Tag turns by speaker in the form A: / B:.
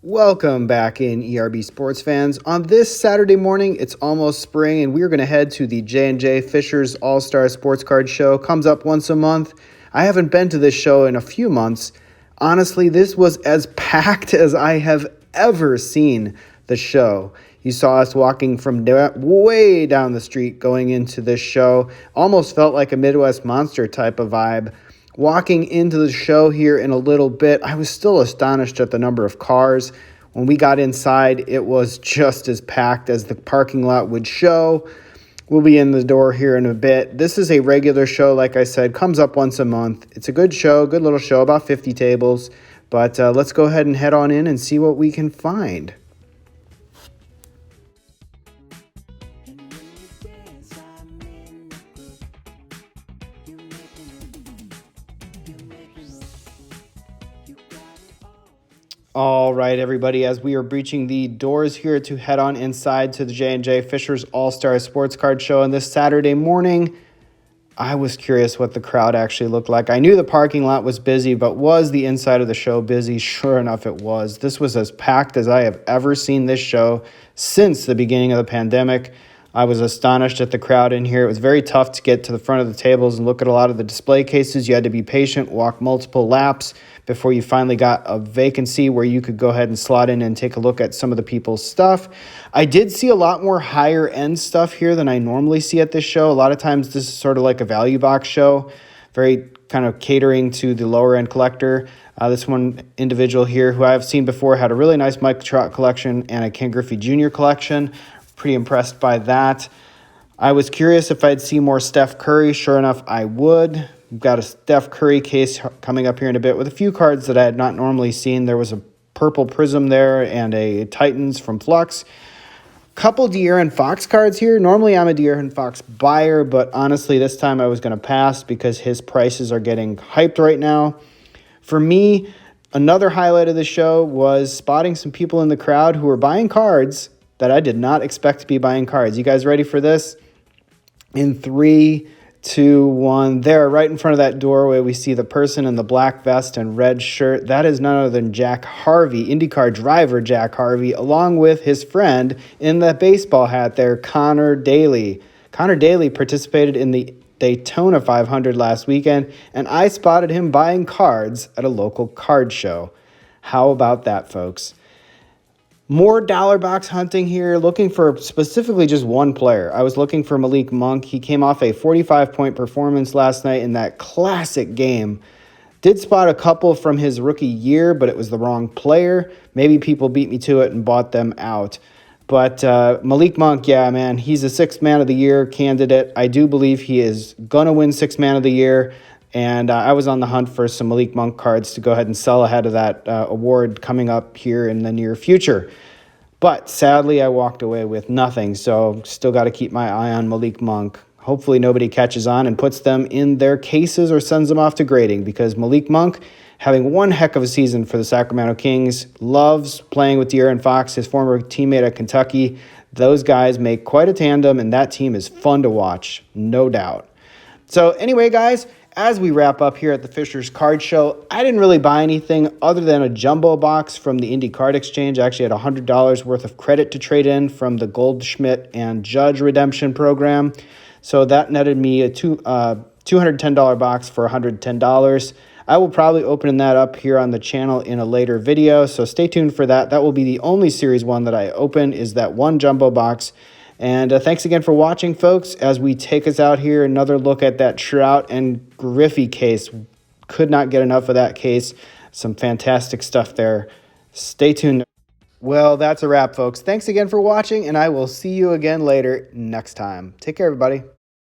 A: Welcome back in ERB Sports fans. On this Saturday morning, it's almost spring, and we're going to head to the J&J Fisher's All-Star Sports Card Show. Comes up once a month. I haven't been to this show in a few months. Honestly, this was as packed as I have ever seen the show. You saw us walking from way down the street going into this show. Almost felt like a Midwest Monster type of vibe. Walking into the show here in a little bit, I was still astonished at the number of cars. When we got inside, it was just as packed as the parking lot would show. We'll be in the door here in a bit. This is a regular show, like I said, comes up once a month. It's a good show, good little show, about 50 tables. But let's go ahead and head on in and see what we can find. All right, everybody, as we are breaching the doors here to head on inside to the J&J Fisher's All-Star Sports Card Show on this Saturday morning, I was curious what the crowd actually looked like. I knew the parking lot was busy, but was the inside of the show busy? Sure enough, it was. This was as packed as I have ever seen this show since the beginning of the pandemic. I was astonished at the crowd in here. It was very tough to get to the front of the tables and look at a lot of the display cases. You had to be patient, walk multiple laps before you finally got a vacancy where you could go ahead and slot in and take a look at some of the people's stuff. I did see a lot more higher end stuff here than I normally see at this show. A lot of times this is sort of like a value box show, very kind of catering to the lower end collector. This one individual here who I've seen before had a really nice Mike Trout collection and a Ken Griffey Jr. collection. Pretty impressed by that. I was curious if I'd see more Steph Curry. Sure enough, I would. We've got a Steph Curry case coming up here in a bit with a few cards that I had not normally seen. There was a purple Prism there and a Titans from Flux. Couple De'Aaron Fox cards here. Normally I'm a De'Aaron Fox buyer, but honestly this time I was going to pass because his prices are getting hyped right now. For me, another highlight of the show was spotting some people in the crowd who were buying cards that I did not expect to be buying cards. You guys ready for this? In 3, 2, 1. There, right in front of that doorway, we see the person in the black vest and red shirt. That is none other than Jack Harvey, IndyCar driver Jack Harvey, along with his friend in the baseball hat there, Connor Daly. Connor Daly participated in the Daytona 500 last weekend, and I spotted him buying cards at a local card show. How about that, folks? More dollar box hunting here, looking for specifically just one player. I was looking for Malik Monk. He came off a 45-point performance last night in that classic game. Did spot a couple from his rookie year, but it was the wrong player. Maybe people beat me to it and bought them out. But Malik Monk, yeah, man, he's a Sixth Man of the Year candidate. I do believe he is going to win Sixth Man of the Year. And I was on the hunt for some Malik Monk cards to go ahead and sell ahead of that award coming up here in the near future. But sadly, I walked away with nothing, so still got to keep my eye on Malik Monk. Hopefully nobody catches on and puts them in their cases or sends them off to grading, because Malik Monk, having one heck of a season for the Sacramento Kings, loves playing with De'Aaron Fox, his former teammate at Kentucky. Those guys make quite a tandem, and that team is fun to watch, no doubt. So anyway, guys, as we wrap up here at the Fisher's Card Show, I didn't really buy anything other than a jumbo box from the Indy Card Exchange. I actually had $100 worth of credit to trade in from the Goldschmidt and Judge redemption program. So that netted me a $210 box for $110. I will probably open that up here on the channel in a later video, so stay tuned for that. That will be the only Series 1 that I open, is that one jumbo box. And thanks again for watching, folks, as we take us out here. Another look at that Trout and Griffey case. Could not get enough of that case. Some fantastic stuff there. Stay tuned. Well, that's a wrap, folks. Thanks again for watching, and I will see you again later next time. Take care, everybody.